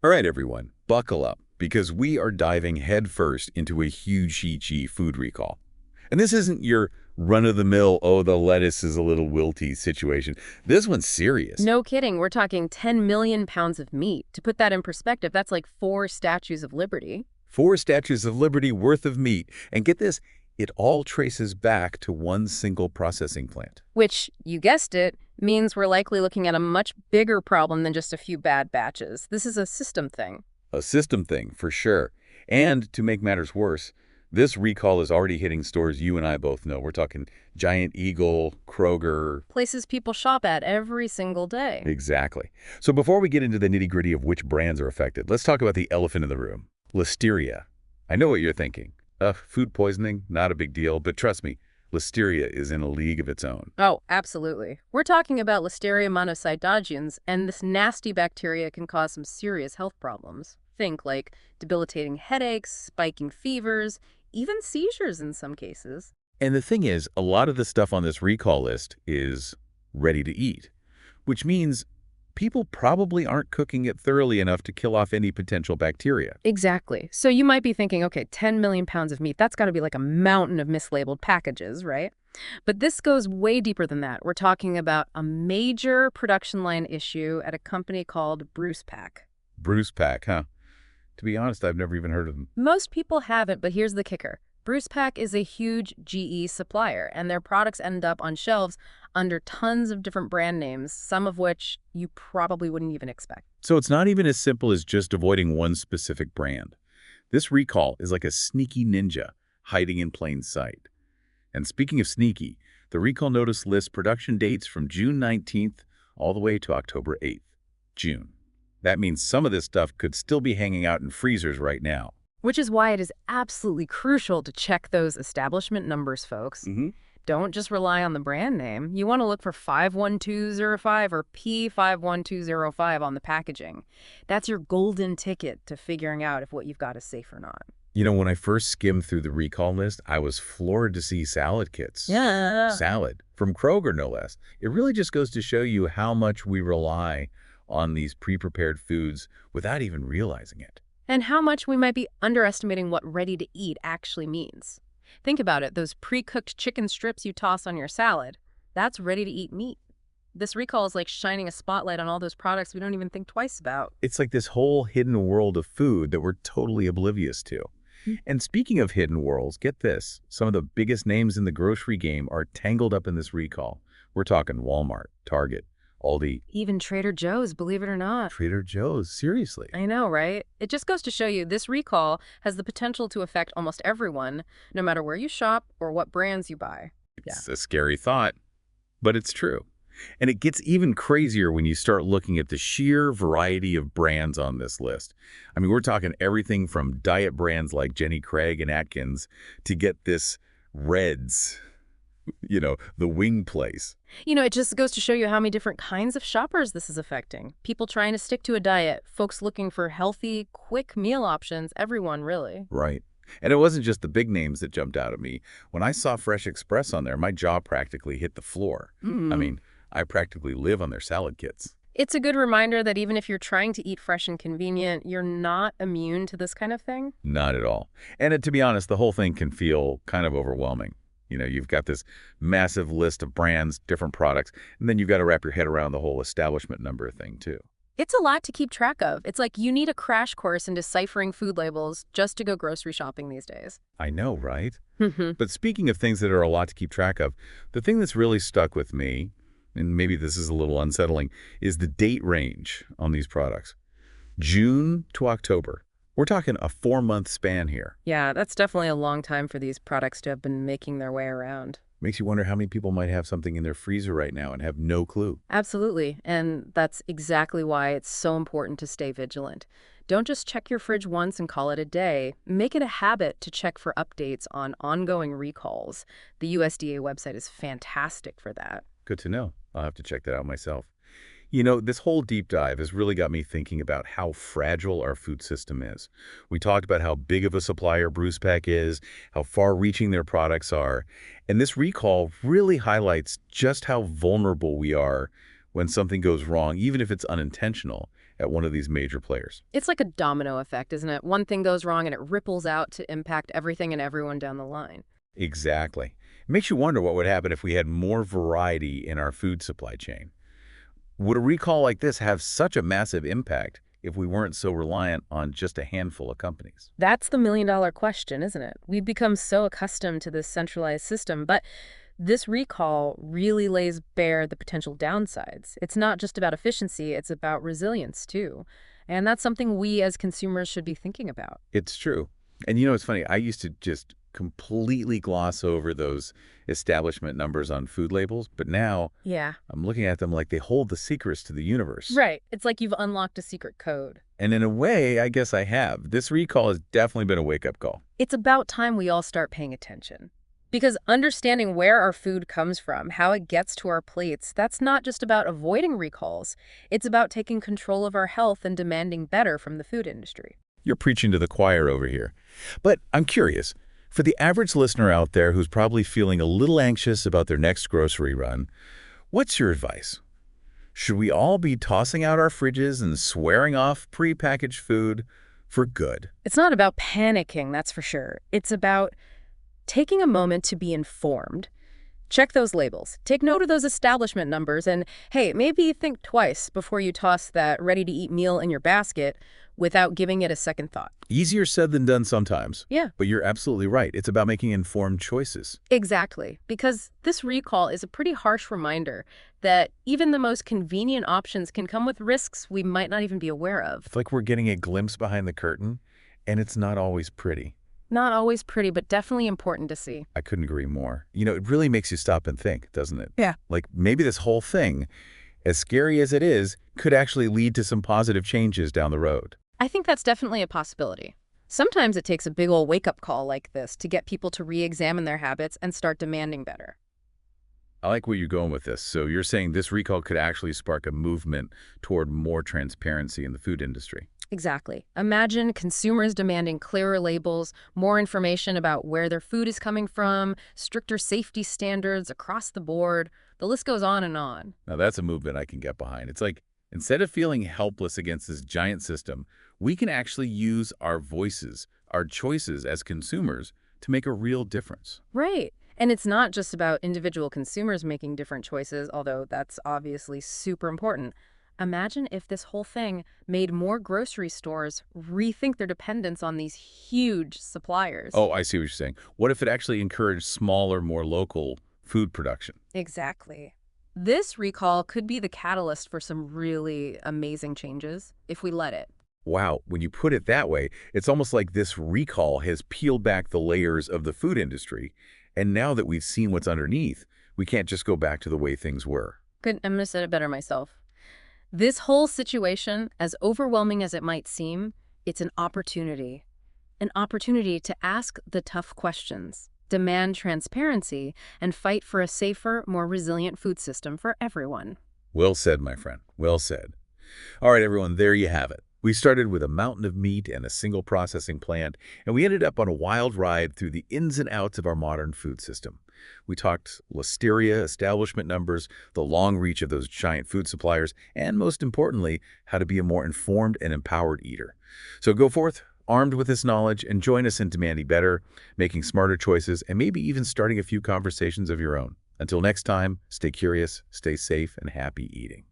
All right, everyone, buckle up, because we are diving headfirst into a huge HG food recall. And this isn't your run-of-the-mill, oh, the lettuce is a little wilty situation. This one's serious. No kidding. We're talking 10 million pounds of meat. To put that in perspective, that's like 4 Statues of Liberty. 4 Statues of Liberty worth of meat. And get this, it all traces back to one single processing plant. Which, you guessed it, means we're likely looking at a much bigger problem than just a few bad batches. This is a system thing. A system thing, for sure. And to make matters worse, this recall is already hitting stores you and I both know. We're talking Giant Eagle, Kroger. Places people shop at every single day. Exactly. So before we get into the nitty-gritty of which brands are affected, let's talk about the elephant in the room, Listeria. I know what you're thinking. Food poisoning, not a big deal, but trust me, Listeria is in a league of its own. Oh, absolutely. We're talking about Listeria monocytogenes, and this nasty bacteria can cause some serious health problems. Think like debilitating headaches, spiking fevers, even seizures in some cases. And the thing is, a lot of the stuff on this recall list is ready to eat, which means people probably aren't cooking it thoroughly enough to kill off any potential bacteria. Exactly. So you might be thinking, okay, 10 million pounds of meat, that's got to be like a mountain of mislabeled packages, right? But this goes way deeper than that. We're talking about a major production line issue at a company called Bruce Pack. Bruce Pack, huh? To be honest, I've never even heard of them. Most people haven't, but here's the kicker. Bruce Pack is a huge GE supplier, and their products end up on shelves under tons of different brand names, some of which you probably wouldn't even expect. So it's not even as simple as just avoiding one specific brand. This recall is like a sneaky ninja hiding in plain sight. And speaking of sneaky, the recall notice lists production dates from June 19th all the way to October 8th. June. That means some of this stuff could still be hanging out in freezers right now. Which is why it is absolutely crucial to check those establishment numbers, folks. Don't just rely on the brand name. You want to look for 51205 or P51205 on the packaging. That's your golden ticket to figuring out if what you've got is safe or not. You know, when I first skimmed through the recall list, I was floored to see salad kits. Yeah. Salad. From Kroger, no less. It really just goes to show you how much we rely on these pre-prepared foods without even realizing it. And how much we might be underestimating what ready to eat actually means. Think about it, those pre-cooked chicken strips you toss on your salad, that's ready to eat meat. This recall is like shining a spotlight on all those products we don't even think twice about. It's like this whole hidden world of food that we're totally oblivious to. And speaking of hidden worlds, get this, some of the biggest names in the grocery game are tangled up in this recall. We're talking Walmart, Target, Aldi. Even Trader Joe's, believe it or not. Trader Joe's, seriously. I know, right? It just goes to show you this recall has the potential to affect almost everyone, no matter where you shop or what brands you buy. It's a scary thought, but it's true. And it gets even crazier when you start looking at the sheer variety of brands on this list. I mean, we're talking everything from diet brands like Jenny Craig and Atkins to get this Reds, you know, the wing place. You know, it just goes to show you how many different kinds of shoppers this is affecting. People trying to stick to a diet, folks looking for healthy, quick meal options, everyone really. Right. And it wasn't just the big names that jumped out at me. When I saw Fresh Express on there, my jaw practically hit the floor. I mean, I practically live on their salad kits. It's a good reminder that even if you're trying to eat fresh and convenient, you're not immune to this kind of thing. Not at all. And to be honest, the whole thing can feel kind of overwhelming. You know, you've got this massive list of brands, different products, and then you've got to wrap your head around the whole establishment number thing, too. It's a lot to keep track of. It's like you need a crash course in deciphering food labels just to go grocery shopping these days. I know, right? But speaking of things that are a lot to keep track of, the thing that's really stuck with me, and maybe this is a little unsettling, is the date range on these products. June to October. We're talking a 4-month span here. Yeah, that's definitely a long time for these products to have been making their way around. Makes you wonder how many people might have something in their freezer right now and have no clue. Absolutely, and that's exactly why it's so important to stay vigilant. Don't just check your fridge once and call it a day. Make it a habit to check for updates on ongoing recalls. The USDA website is fantastic for that. Good to know. I'll have to check that out myself. This whole deep dive has really got me thinking about how fragile our food system is. We talked about how big of a supplier Pack is, how far-reaching their products are, and this recall really highlights just how vulnerable we are when something goes wrong, even if it's unintentional, at one of these major players. It's like a domino effect, isn't it? One thing goes wrong and it ripples out to impact everything and everyone down the line. Exactly. It makes you wonder what would happen if we had more variety in our food supply chain. Would a recall like this have such a massive impact if we weren't so reliant on just a handful of companies? That's the million-dollar question, isn't it? We've become so accustomed to this centralized system, but this recall really lays bare the potential downsides. It's not just about efficiency, it's about resilience, too. And that's something we as consumers should be thinking about. It's true. And it's funny, I used to just completely gloss over those establishment numbers on food labels, but now Yeah. I'm looking at them like they hold the secrets to the universe. Right. It's like you've unlocked a secret code. And in a way, I guess I have. This recall has definitely been a wake-up call. It's about time we all start paying attention. Because understanding where our food comes from, how it gets to our plates, that's not just about avoiding recalls. It's about taking control of our health and demanding better from the food industry. You're preaching to the choir over here. But I'm curious, for the average listener out there who's probably feeling a little anxious about their next grocery run, what's your advice? Should we all be tossing out our fridges and swearing off prepackaged food for good? It's not about panicking, that's for sure. It's about taking a moment to be informed. Check those labels. Take note of those establishment numbers, and hey, maybe think twice before you toss that ready-to-eat meal in your basket without giving it a second thought. Easier said than done sometimes. Yeah. But you're absolutely right. It's about making informed choices. Exactly, because this recall is a pretty harsh reminder that even the most convenient options can come with risks we might not even be aware of. It's like we're getting a glimpse behind the curtain, and it's not always pretty. Not always pretty, but definitely important to see. I couldn't agree more. It really makes you stop and think, doesn't it? Yeah. Like maybe this whole thing, as scary as it is, could actually lead to some positive changes down the road. I think that's definitely a possibility. Sometimes it takes a big old wake-up call like this to get people to re-examine their habits and start demanding better. I like where you're going with this. So you're saying this recall could actually spark a movement toward more transparency in the food industry. Exactly. Imagine consumers demanding clearer labels, more information about where their food is coming from, stricter safety standards across the board. The list goes on and on. Now that's a movement I can get behind. It's like instead of feeling helpless against this giant system, we can actually use our voices, our choices as consumers to make a real difference. Right. And it's not just about individual consumers making different choices, although that's obviously super important. Imagine if this whole thing made more grocery stores rethink their dependence on these huge suppliers. Oh, I see what you're saying. What if it actually encouraged smaller, more local food production? Exactly. This recall could be the catalyst for some really amazing changes if we let it. Wow, when you put it that way, it's almost like this recall has peeled back the layers of the food industry, and now that we've seen what's underneath, we can't just go back to the way things were. Good, I'm going to say it better myself. This whole situation, as overwhelming as it might seem, it's an opportunity. An opportunity to ask the tough questions, demand transparency, and fight for a safer, more resilient food system for everyone. Well said, my friend. Well said. All right, everyone, there you have it. We started with a mountain of meat and a single processing plant, and we ended up on a wild ride through the ins and outs of our modern food system. We talked Listeria, establishment numbers, the long reach of those giant food suppliers, and most importantly, how to be a more informed and empowered eater. So go forth, armed with this knowledge, and join us in demanding better, making smarter choices, and maybe even starting a few conversations of your own. Until next time, stay curious, stay safe, and happy eating.